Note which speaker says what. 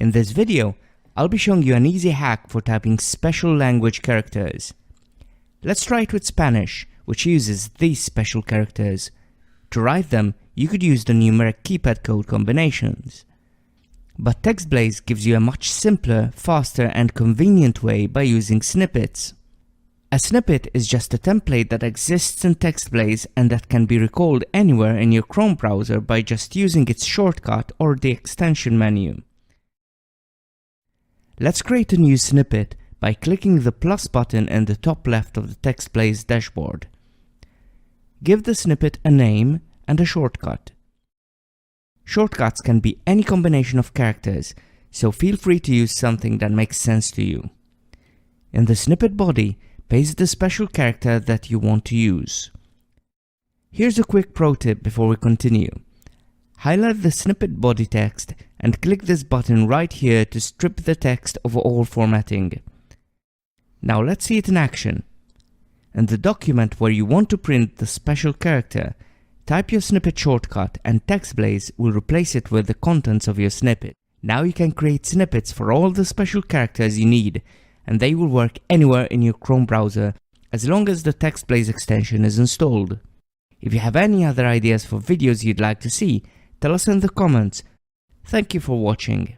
Speaker 1: In this video, I'll be showing you an easy hack for typing special language characters. Let's try it with Spanish, which uses these special characters. To write them, you could use the numeric keypad code combinations. But TextBlaze gives you a much simpler, faster and convenient way by using snippets. A snippet is just a template that exists in TextBlaze and that can be recalled anywhere in your Chrome browser by just using its shortcut or the extension menu. Let's create a new snippet by clicking the plus button in the top left of the TextBlaze dashboard. Give the snippet a name and a shortcut. Shortcuts can be any combination of characters, so feel free to use something that makes sense to you. In the snippet body, paste the special character that you want to use. Here's a quick pro tip before we continue. Highlight the snippet body text and click this button right here to strip the text of all formatting. Now let's see it in action. In the document where you want to print the special character, type your snippet shortcut and TextBlaze will replace it with the contents of your snippet. Now you can create snippets for all the special characters you need, and they will work anywhere in your Chrome browser as long as the TextBlaze extension is installed. If you have any other ideas for videos you'd like to see, tell us in the comments. Thank you for watching.